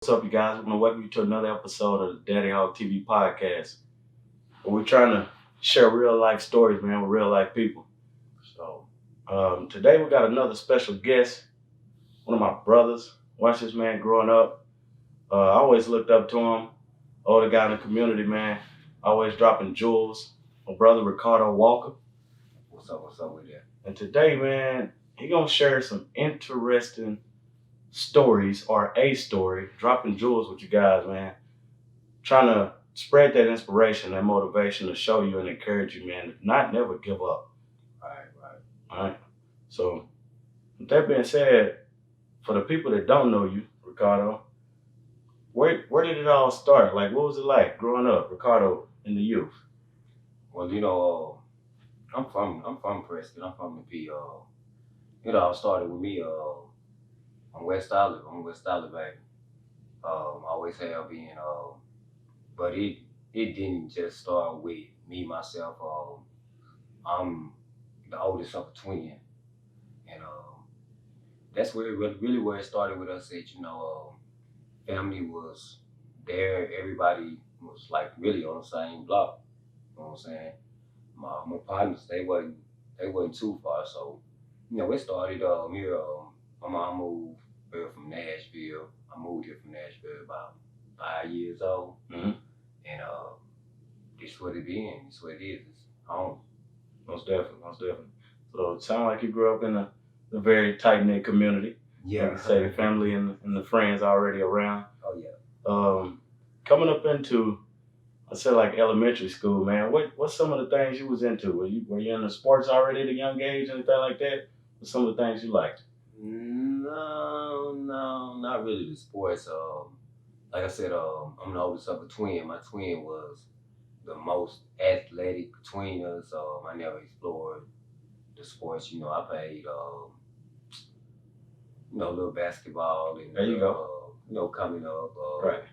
What's up, you guys? I want to welcome you to another episode of the Daddyhoggtv podcast. We're trying to share real life stories, man, with real life people. So today we got another special guest, one of my brothers. Watched this man growing up. I always looked up to him. Older guy in the community, man. Always dropping jewels. My brother Recardo Walker. What's up with that? And today, man, he gonna share some interesting stories or a story, dropping jewels with you guys, man. Trying to spread that inspiration, that motivation to show you and encourage you, man, to not never give up. Right. All right. So, with that being said, for the people that don't know you, Ricardo, where did it all start? Like, what was it like growing up, Ricardo, in the youth? Well, I'm from Preston. I'm from the P. It all started with me. I'm West Olive. I'm West Olive, baby. Always have been. But it didn't just start with me myself. I'm the oldest of a twin, and that's where where it started with us. That family was there. Everybody was like really on the same block. You know what I'm saying? My partners, they wasn't too far. So, it started here. My mom moved here from Nashville. I moved here from Nashville about 5 years old. Mm-hmm. And this is what it been. This is what it is. It's home. Most definitely. So it sounded like you grew up in a very tight-knit community. Yeah. Like you say, the family and the friends already around. Oh, yeah. Coming up into, I said, like elementary school, man. What's some of the things you was into? Were you into sports already at a young age, anything like that? What's some of the things you liked? No, not really the sports. Like I said, I'm the oldest of a twin. My twin was the most athletic between us. I never explored the sports. I played, a little basketball. And, there you go. Coming up. Right.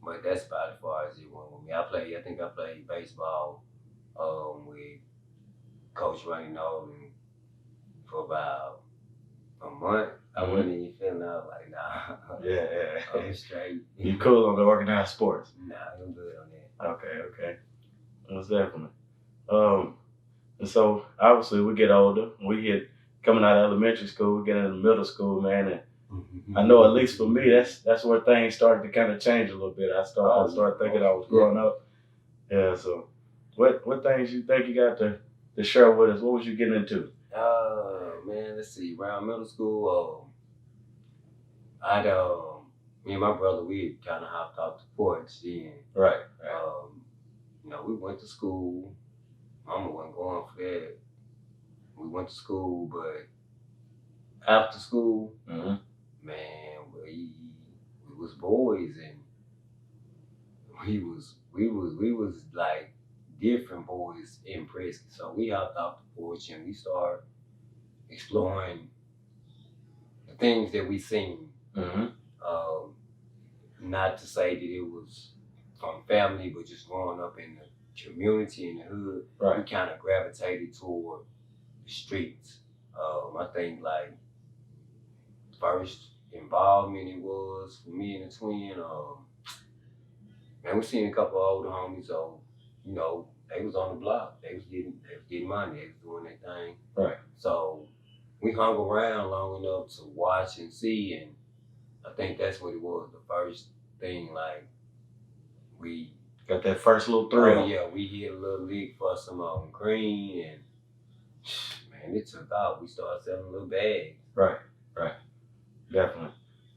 But that's about as far as it went with me. I think I played baseball with Coach Ronnie Nolan for about a month. I wasn't even feeling out like, nah. Yeah. I'm straight. You cool on the organized sports? Nah, I'm good on that. Okay. Most definitely. And so obviously we get older. We get coming out of elementary school, we get into middle school, man, and I know at least for me, that's where things started to kind of change a little bit. I started thinking I was growing up. Yeah. So, what things you think you got to share with us? What was you getting into? Man, let's see. Around middle school, me and my brother, we kind of hopped off the porch then. Right. We went to school. Mama wasn't going for that. We went to school, but after school, Mm-hmm. man, we was boys, and we was like different boys in Preston. So we hopped off the porch and we started exploring the things that we seen. Mm-hmm. Not to say that it was from family, but just growing up in the community, in the hood, Right. we kind of gravitated toward the streets. I think like first involvement it was for me and the twin. Man, we seen a couple of older homies, so they was on the block. They was getting money. They was doing their thing. Right. So we hung around long enough to watch and see, and I think that's what it was. The first thing, like we got that first little thrill. Oh yeah, we hit a little lick for some green, and man, it took off. We started selling little bags. Right. Definitely.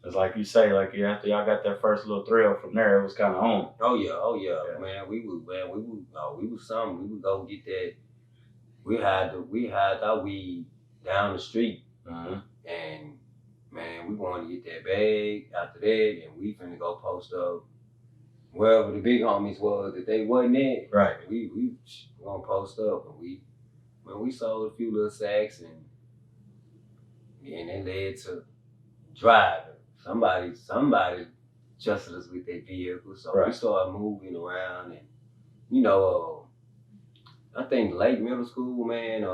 It's like you say, like after y'all got that first little thrill, from there it was kind of on. Oh yeah. Man, we was something. We would go get that. We had our weed down the street, Mm-hmm. and man, we wanted to get that bag after that, and we finna go post up wherever the big homies was that they wasn't at. Right. We gonna post up, and we sold a few little sacks, and it led to driving. Somebody trusted us with their vehicle, so Right. we started moving around, and I think late middle school, man.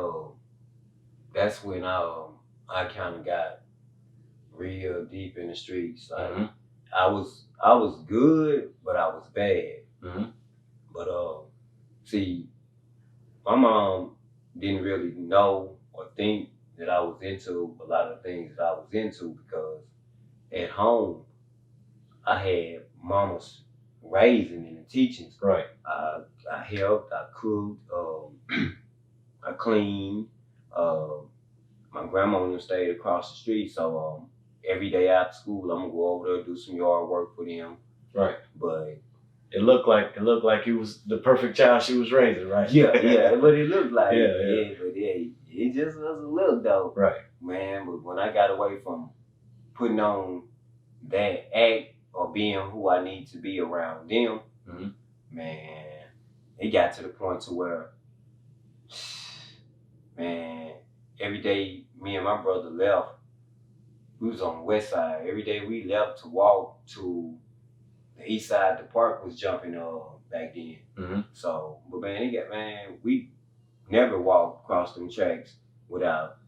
That's when I kind of got real deep in the streets. Like, Mm-hmm. I was good, but I was bad. Mm-hmm. But see, my mom didn't really know or think that I was into a lot of things that I was into because at home I had mama's raising and the teachings. Right. I helped, I cooked, I cleaned. My grandma and them stayed across the street, so every day after school I'm gonna go over there do some yard work for them. Right. But it looked like he was the perfect child she was raising, right? Yeah, what it looked like. Yeah. But it just was a look though. Right. Man, but when I got away from putting on that act or being who I need to be around them, mm-hmm. man, it got to the point to where, man, every day me and my brother left. We was on the west side. Every day we left to walk to the east side. The park was jumping back then. Mm-hmm. So, but man, we never walked across them tracks without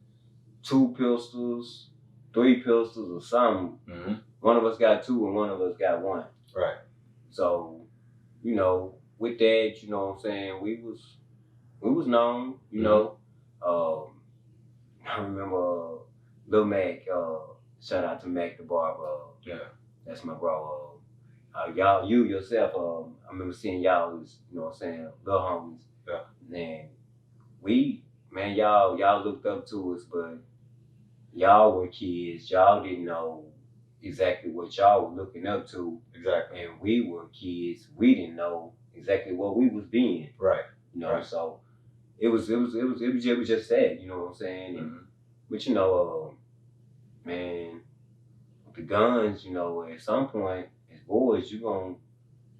2 pistols, 3 pistols, or something. Mm-hmm. One of us got 2 and one of us got 1. Right. So, with that, you know what I'm saying, we was known, you know. I remember Lil Mac, shout out to Mac the Barber. Yeah. That's my bro. Y'all, you yourself, I remember seeing y'all as, you know what I'm saying, little homies. Yeah. And y'all looked up to us, but y'all were kids. Y'all didn't know exactly what y'all were looking up to. Exactly. And we were kids. We didn't know exactly what we was being. Right. Right. So it was just sad, you know what I'm saying? Mm-hmm. And, but man, with the guns, at some point as boys, you want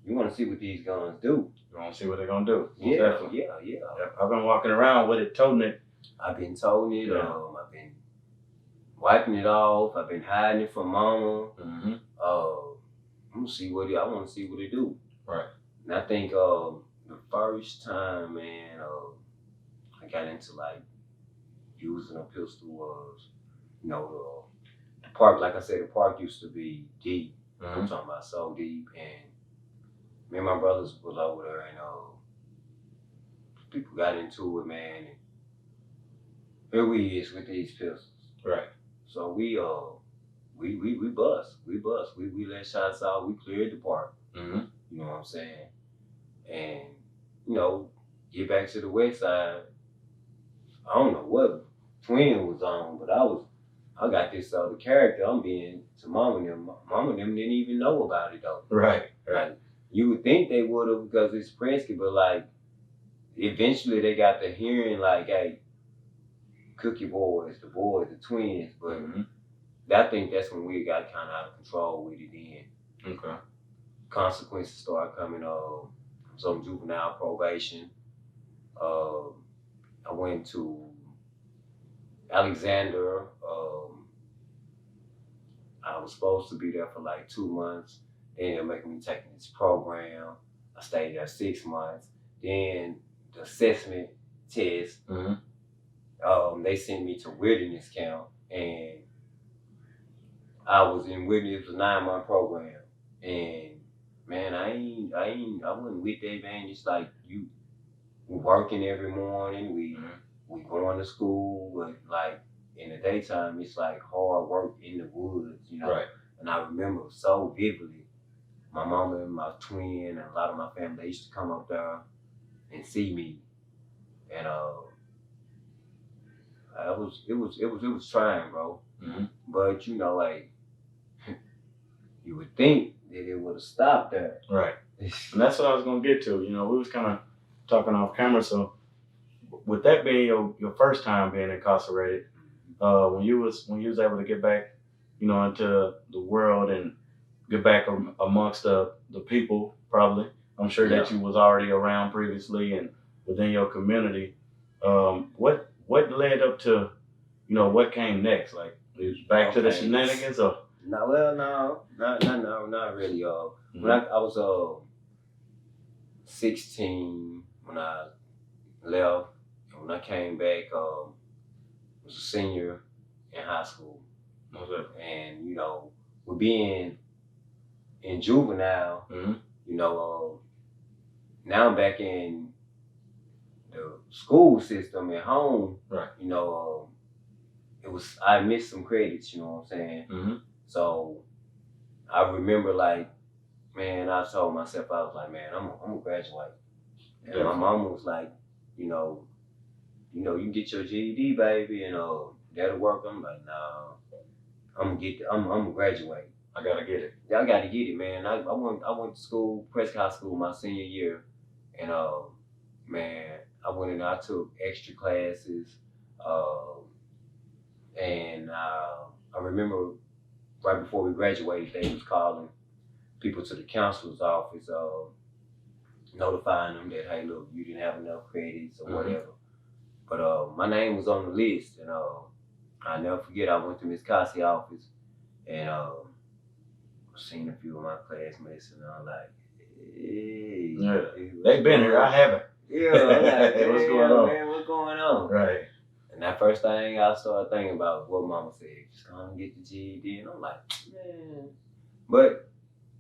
to see what these guns do. You want to see what they're gonna do? Yeah, definitely. Yeah. I've been walking around with it, toting it. I've been toting it. Yeah. I've been wiping it off. I've been hiding it from mama. Mm-hmm. I want to see what it do. Right. And I think the first time, man, I got into like using a pistol was, the park. Like I said, the park used to be deep. Mm-hmm. I'm talking about so deep, and me and my brothers was over there, and people got into it, man. And here we is with these pistols. Right. So we bust. We let shots out. We cleared the park. Mm-hmm. You know what I'm saying? And get back to the west side. I don't know what Twin was on, but I got this other character I'm being to mom and them. Mom and them didn't even know about it though. Right. Like, you would think they would have because it's Prescott, but like eventually they got to hearing like, hey, Cookie boys, the twins, but mm-hmm. I think that's when we got kind of out of control with it then. Okay. Consequences started coming some juvenile probation. I went to Alexander. I was supposed to be there for like 2 months. Then they're making me take this program. I stayed there 6 months. Then the assessment test, Mm-hmm. They sent me to wilderness camp, and I was in wilderness. It was a 9-month program, and man, I wasn't with that, man. Just like you, we working every morning. We going to school, but like in the daytime, it's like hard work in the woods, Right. And I remember so vividly, my mama and my twin and a lot of my family, they used to come up there and see me, and it was trying, bro. Mm-hmm. But like you would think that it would have stopped there. Right. And that's what I was gonna get to. We was kind of talking off camera. So, with that being your first time being incarcerated, when you was able to get back, into the world and get back amongst the people, probably. I'm sure that you was already around previously and within your community. What led up to, what came next? Like, it was back to the shenanigans, or? No, not really. Mm-hmm. When I was 16 when I left, and when I came back, I was a senior in high school. Okay. And with being in juvenile, you know, now I'm back in the school system at home. Right. You know, I missed some credits. You know what I'm saying? So I remember, like, man, I told myself, I was like, man, I'm gonna graduate. And my mom was like, you know, you get your GED, baby, and that'll work. I'm like, nah, I'm gonna graduate. I gotta get it. Yeah, I gotta get it, man. I went to school, Prescott High School, my senior year, and man, I went and I took extra classes, and I remember right before we graduated, they was calling people to the counselor's office, notifying them that, hey, look, you didn't have enough credits or whatever. But my name was on the list, and I'll never forget, I went to Miss Cassie's office, and seen a few of my classmates, and I'm like, hey. They've been here, I haven't. Yeah, I'm like, hey, what's going on? Man, what's going on? Right. And that first thing I started thinking about what Mama said, just go and get the GED, and I'm like, man. But,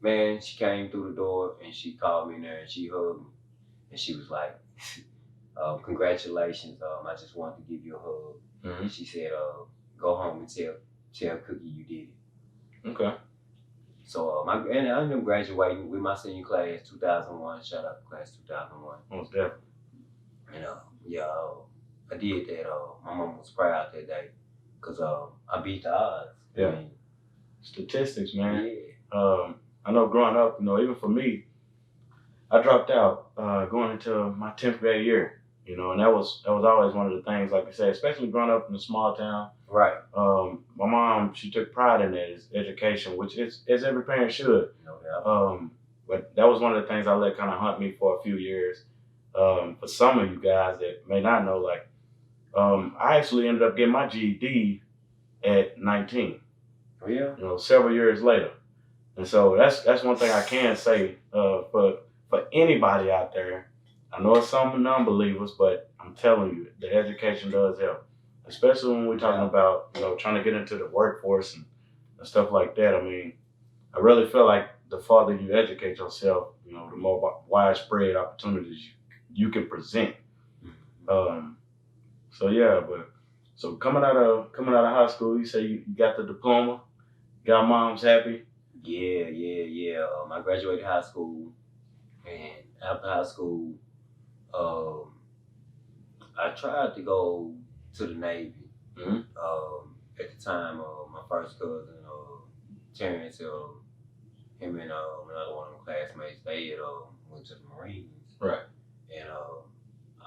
man, she came through the door, and she called me in there, and she hugged me, and she was like, congratulations, I just wanted to give you a hug. And she said, go home and tell Cookie you did it. Okay. So I ended up graduating with my senior class, 2001. Shout out to class 2001. Most definitely. And I did that. My mom was proud that day because I beat the odds. Yeah. I mean, statistics, man. Yeah. I know growing up, even for me, I dropped out going into my 10th grade year. And that was always one of the things, like I said, especially growing up in a small town. Right. My mom, she took pride in that education, which is as every parent should. No doubt. But that was one of the things I let kind of hunt me for a few years. For some of you guys that may not know, like, I actually ended up getting my GED at 19. Oh yeah. Several years later. And so that's one thing I can say for anybody out there. I know it's some non-believers, but I'm telling you, the education does help, especially when we're talking about trying to get into the workforce and stuff like that. I mean, I really feel like the farther you educate yourself, the more widespread opportunities you can present. So coming out of high school, you say you got the diploma, got mom's happy. Yeah. I graduated high school, and after high school, I tried to go to the Navy. At the time, my first cousin, Terrence, him and another one of my classmates, they had went to the Marines. Right. And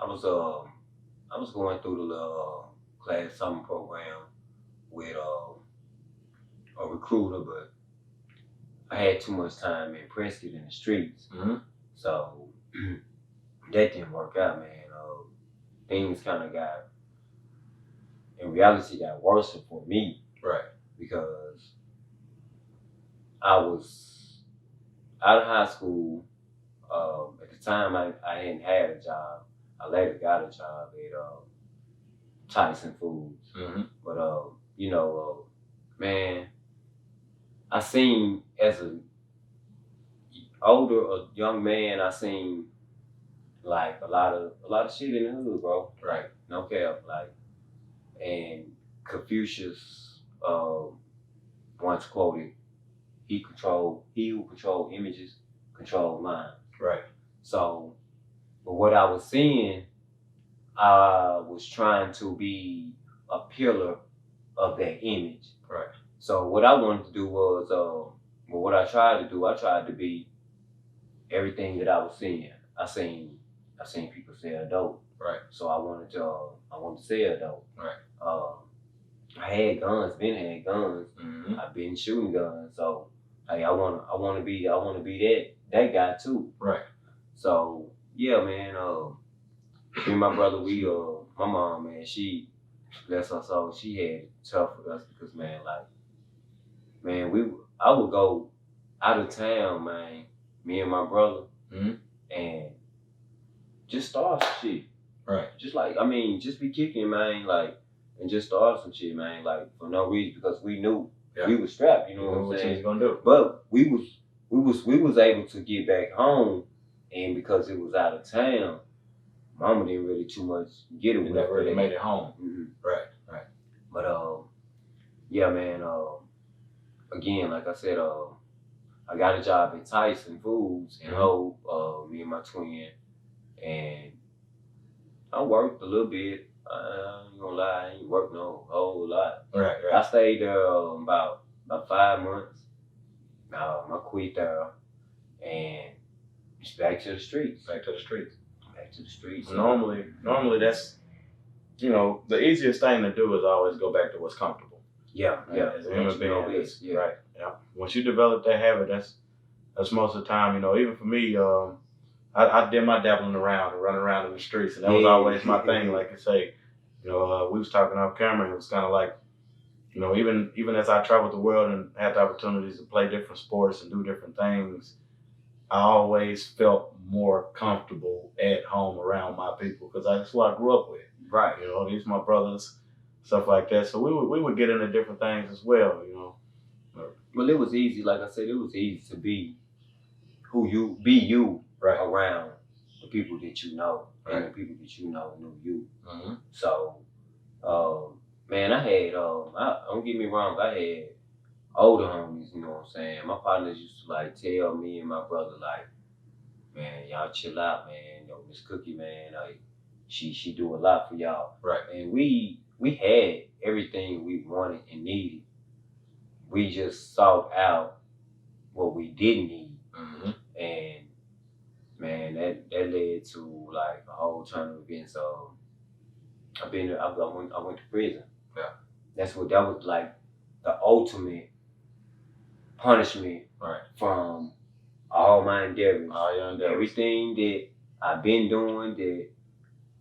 I was going through the little class summer program with a recruiter, but I had too much time in Prescott in the streets. So that didn't work out, man. Things kind of in reality got worse for me. Right. Because I was out of high school. At the time, I hadn't had a job. I later got a job at Tyson Foods. But, man, I seen as a young man, I seen like a lot of shit in the hood, bro. Right. No cap, like, and Confucius once quoted, "He who control images, control minds." Right. So, but what I was seeing, I was trying to be a pillar of that image. Right. So what I wanted to do was, what I tried to be everything that I was seeing. I seen people sell dope. Right. So I wanted to sell dope. Right. I had guns. I've been shooting guns. So hey, I wanna be that guy too. Right. So yeah, man. Me and my brother, my mom, man, she, bless her soul, she had it tough with us because, man, I would go out of town, man, me and my brother, and just start some shit. Right. Just be kicking, man, and just start some shit, man, for no reason, because we knew we was strapped, you know what I'm saying? What you was gonna do. But we was we was able to get back home, and because it was out of town, Mama didn't really too much get it. You never really made it home. Mm-hmm. Right. But yeah, man. Again, like I said, I got a job at Tyson Foods in Hope, me and my twin, and I worked a little bit. I ain't gonna lie, I ain't worked no whole lot. Right. I stayed there about 5 months. I quit there, and it's back to the streets. Back to the streets. Normally that's, the easiest thing to do is always go back to what's comfortable. Yeah. As a human being, yeah. Right. Yeah. Once you develop that habit, that's most of the time. Even for me, I did my dabbling around and running around in the streets, and that was always my thing. Like I say, we was talking off camera, and it was kind of like, even as I traveled the world and had the opportunities to play different sports and do different things, I always felt more comfortable at home around my people because that's what I grew up with. Right. These are my brothers, stuff like that. So we would get into different things as well. Well, it was easy. Like I said, it was easy to be you right. around the people that you know, right. and the people that you know knew you. Mm-hmm. So, man, I had don't get me wrong, I had older homies. You know what I'm saying? My partners used to like tell me and my brother like, man, y'all chill out, man. Miss Cookie, man, like she do a lot for y'all. Right. And we had everything we wanted and needed. We just sought out what we didn't need. Mm-hmm. And man, that led to like a whole ton of events. I went to prison. Yeah. That was like the ultimate punishment. Right. From all my endeavors. All your endeavors. Everything that I've been doing that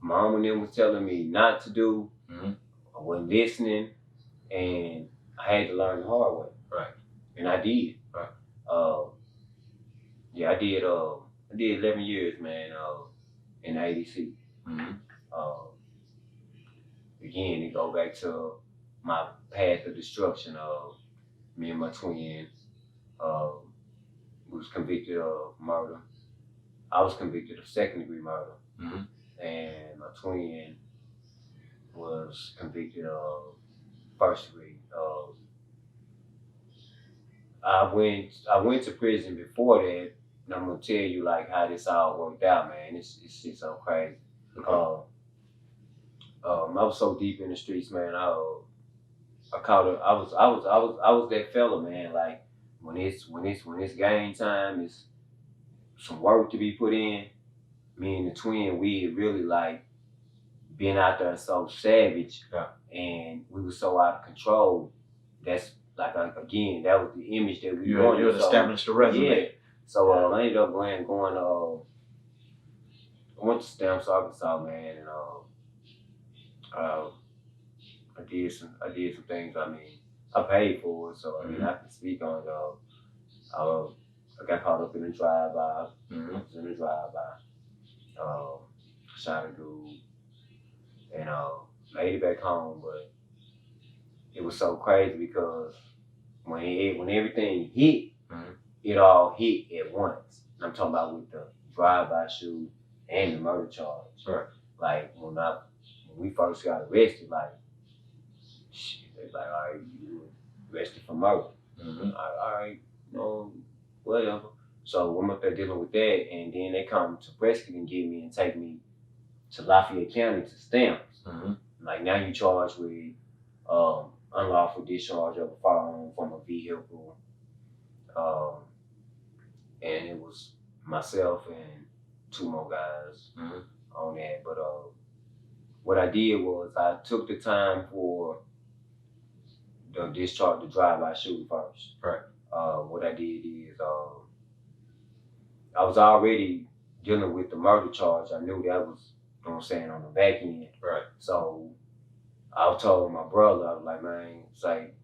Mom and them was telling me not to do. Mm-hmm. I wasn't listening, and I had to learn the hard way. Right. And I did. Right. Yeah, I did 11 years, man, in the ADC. Mm-hmm. Again, it go back to my path of destruction. Me and my twin was convicted of murder. I was convicted of second-degree murder. Mm-hmm. And my twin was convicted of first degree. I went to prison before that, and I'm gonna tell you like how this all worked out, man. It's so crazy. Okay. I was so deep in the streets, man. I was that fella, man. Like when it's game time, it's some work to be put in. Me and the twin, we had really like been out there so savage, yeah. And we were so out of control. That's like again, that was the image that we wanted. You had established a resume. Yeah. So I ended up going. I went to Stamps, Arkansas, man, and I did some things. I mean, I paid for it, so I mean, I can speak on it. I got caught up in a drive-by. Mm-hmm. I was in a drive-by. Shot a dude, and made it back home. But it was so crazy because when everything hit, mm-hmm. it all hit at once. And I'm talking about with the drive-by shoot and the murder charge. Right. Like when we first got arrested, like shit, they like, all right, you were arrested for murder. Mm-hmm. All right, whatever. So I'm up there dealing with that, and then they come to Prescott and get me and take me to Lafayette County to Stamps. Mm-hmm. Like now you charged with unlawful discharge of a firearm from a vehicle. And it was myself and two more guys mm-hmm. on that. But what I did was I took the time for the discharge, the drive-by shooting first. Right. What I did is I was already dealing with the murder charge. I knew that was, you know what I'm saying, on the back end. Right. So I told my brother, I was like, man, it's like,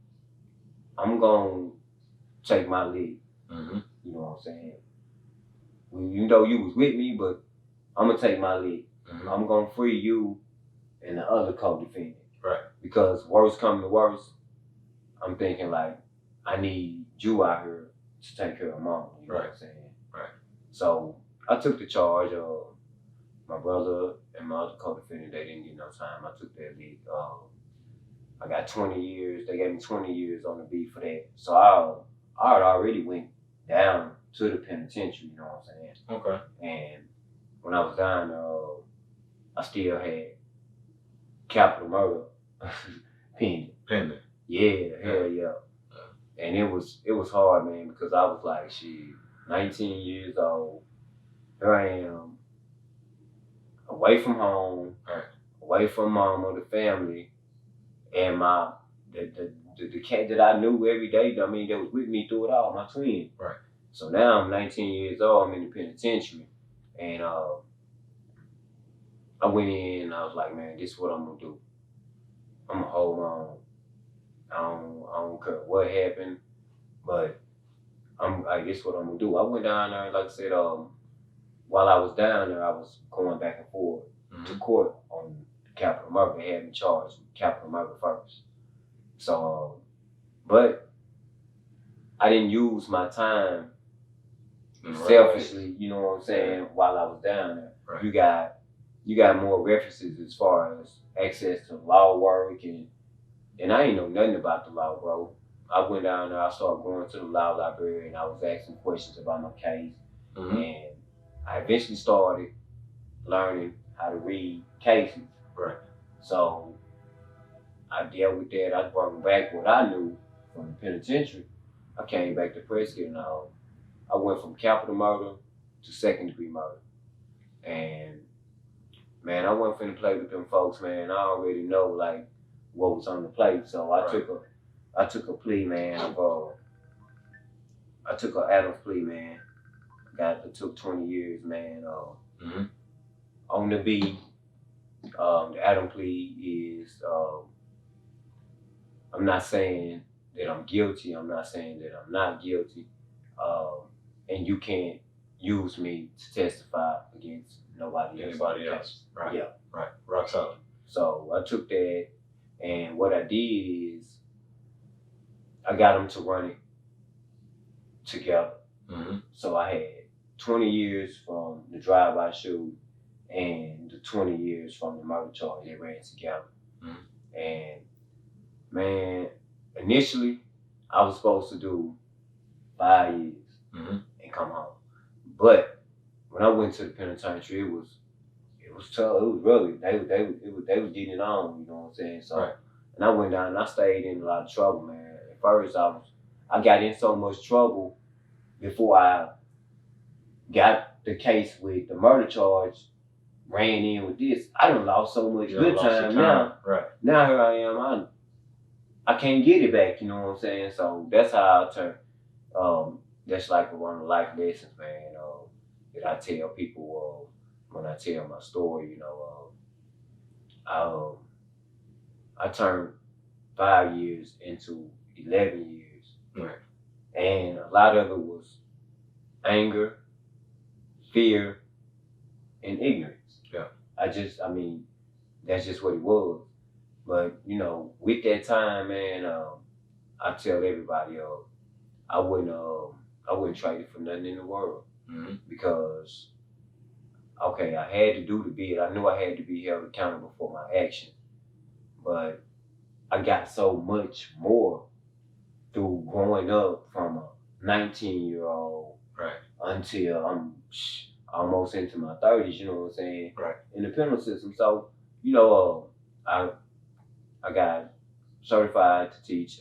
I'm going to take my lead. Mm-hmm. You know what I'm saying? You know you was with me, but I'm going to take my lead. Mm-hmm. I'm going to free you and the other co-defendant. Right. Because worst come to worst, I'm thinking like, I need you out here to take care of mom. You know what I'm saying? Right. So I took the charge. My brother and my other co-defendant, they didn't get no time. I took that lead. I got 20 years. They gave me 20 years on the beat for that. So I had already went down to the penitentiary. You know what I'm saying? Okay. And when I was down there, I still had capital murder pending. Yeah, hell yeah. And it was hard, man, because I was like, shit, 19 years old. Here I am, away from home, away from mama, the family, and the cat that I knew every day. I mean, that was with me through it all, my twin. Right. So now I'm 19 years old. I'm in the penitentiary, and I went in and I was like, man, this is what I'm gonna do. I'm gonna hold on. I don't care what happened, but I'm like, this is what I'm gonna do. I went down there, like I said, while I was down there, I was going back and forth to court on capital murder. They had me charged with capital murder first. So, but I didn't use my time selfishly, you know what I'm saying, while I was down there. Right. You got more references as far as access to law work, and I ain't know nothing about the law, bro. I went down there, I started going to the law library, and I was asking questions about my case. And I eventually started learning how to read cases. Right. So I dealt with that. I brought back what I knew from the penitentiary. I came back to Prescott, and I went from capital murder to second-degree murder. And man, I wasn't finna play with them folks, man. I already know like what was on the plate. So I took a plea, man. I took an Adams plea, man. It took 20 years, man. On the beat, the Adams plea is I'm not saying that I'm guilty. I'm not saying that I'm not guilty. And you can't use me to testify against anybody else. Right. Yeah. Right. Rock solid. So I took that, and what I did is I got them to run it together. So I had 20 years from the drive-by shooting and the 20 years from the murder charge. They ran together. And man, initially I was supposed to do 5 years and come home. But when I went to the penitentiary, it was tough. It was really they was getting it on. You know what I'm saying? So, and I went down and I stayed in a lot of trouble, man. At first, I got in so much trouble before I got the case with the murder charge. Ran in with this. I done lost so much good time now. Right. Now here I am. I can't get it back. You know what I'm saying? So that's how I turn. That's like one of the life lessons, man. That I tell people when I tell my story. You know, I turned 5 years into 11 years, right. And a lot of it was anger, fear, and ignorance. Yeah. I mean, that's just what it was. But you know, with that time, man, I tell everybody, I wouldn't trade it for nothing in the world. Because, okay, I had to do the bid. I knew I had to be held accountable for my actions. But I got so much more through growing up from a 19-year-old until I'm almost into my 30s, you know what I'm saying? Right. In the penal system. So, you know, I got certified to teach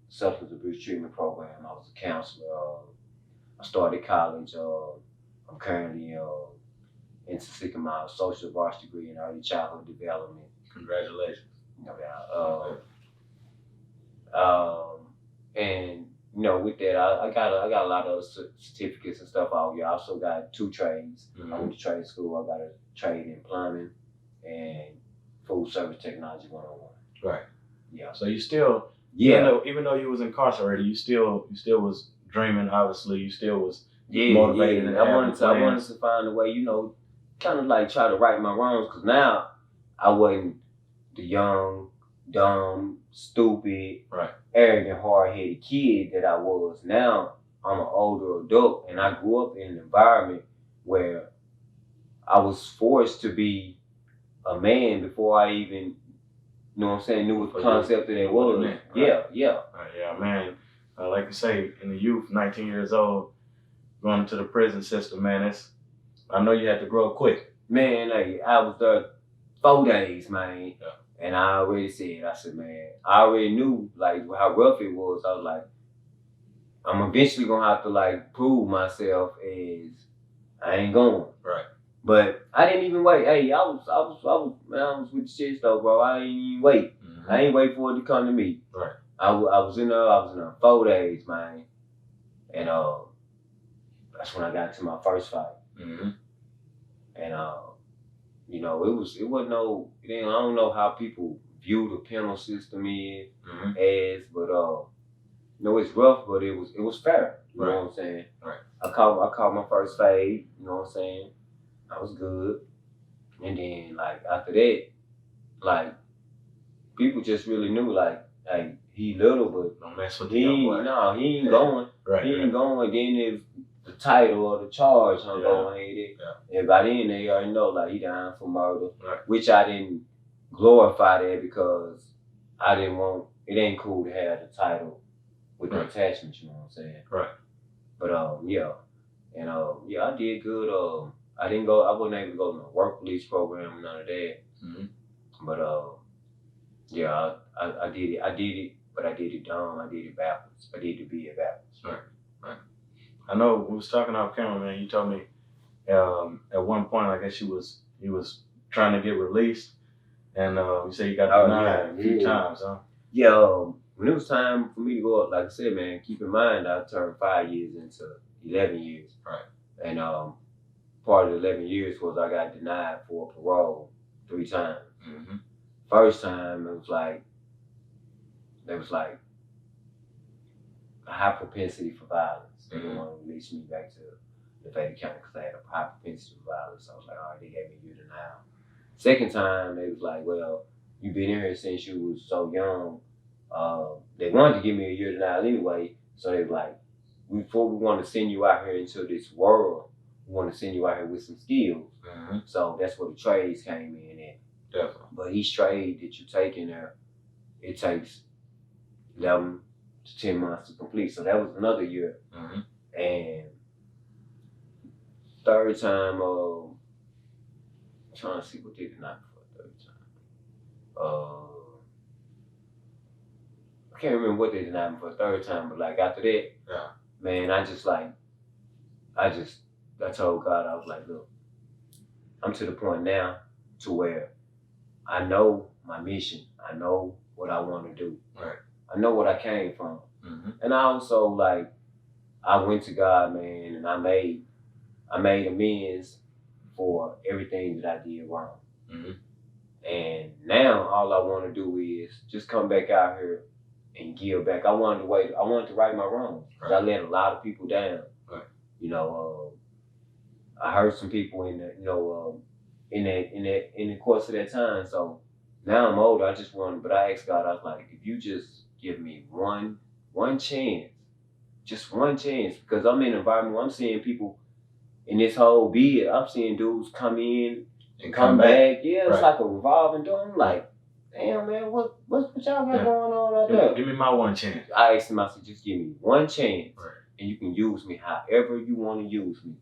substance abuse treatment program. I was a counselor. I started college. I'm currently into seeking my associate bachelor's degree in early childhood development. Congratulations. No doubt. And you know, with that, I got a lot of certificates and stuff out here. I also got 2 trades. I went to trade school. I got a trade in plumbing and food service technology 101. Right. Yeah. So you still, even though you was incarcerated, you still was dreaming. Obviously, you still was motivated. And I wanted to find a way, you know, kind of like try to right my wrongs. Because now I wasn't the young, dumb, stupid, arrogant, hard-headed kid that I was. Now I'm an older adult, and I grew up in an environment where I was forced to be a man before I even, you know what I'm saying, knew what the concept of that was. Right. Yeah. Yeah, man. Like you say, in the youth, 19 years old, going into the prison system, man, I know you had to grow up quick. Man, like, I was there 4 days, man. Yeah. And I already said, man, I already knew, like, how rough it was. I was like, I'm eventually gonna have to, like, prove myself as I ain't going. Right. But I didn't even wait. Hey, I was with the shit though, bro. I didn't even wait. Mm-hmm. I ain't wait for it to come to me. Right. I was in there 4 days, man. And that's when I got to my first fight. Mm-hmm. And you know, it wasn't no, I don't know how people view the penal system is, mm-hmm. as, but you know, it's rough, but it was fair. You know what I'm saying? Right. I caught my first fade, you know what I'm saying? I was good. And then, like, after that, like, people just really knew, like, hey, he little, but don't mess with the young boy. No, he ain't going. Right. He ain't going. Then if the title or the charge hung over his head, and by then they already know, like, he down for murder, which I didn't glorify that because I didn't want, it ain't cool to have the title with the attachments, you know what I'm saying? Right. But, yeah. And, yeah, I did good. I wasn't able to go to the work release program, none of that. Mm-hmm. But, yeah, I did it, but I did it dumb. I did it backwards. I did the BA backwards. Right. I know we was talking off camera, man. You told me at one point, I guess he was trying to get released, and you said you got denied a few times, huh? Yeah, when it was time for me to go up, like I said, man, keep in mind I turned 5 years into 11 years. Right. And part of the 11 years was I got denied for parole 3 times. Mm-hmm. First time, there was like a high propensity for violence. They didn't want to release me back to Nevada County because I had a high propensity for violence. So I was like, all right, they gave me a year denial. Second time, they was like, well, you've been here since you was so young. They wanted to give me a year denial anyway. So they was like, before we want to send you out here into this world, we want to send you out here with some skills. Mm-hmm. So that's where the trades came in at. Definitely. But each trade that you take in there, it takes 11 to 10 months to complete. So that was another year. Mm-hmm. And third time, I'm trying to see what they denied me for the third time. I can't remember what they denied me for the third time, but like after that, man, I told God, I was like, look, I'm to the point now to where I know my mission. I know what I want to do. Right. I know what I came from. Mm-hmm. And I also, like, I went to God, man, and I made amends for everything that I did wrong. Mm-hmm. And now all I want to do is just come back out here and give back. I wanted to right my wrongs. Right. I let a lot of people down. Right. You know, I hurt some people in the course of that time. So now I'm older. I asked God, I was like, if you just give me one chance, just one chance, because I'm in an environment where I'm seeing people in this whole bid. I'm seeing dudes come in and come back. Yeah, it's like a revolving door. I'm like, damn, man, what y'all got going on out there? Give me my one chance. I asked him, I said, just give me one chance, and you can use me however you want to use me.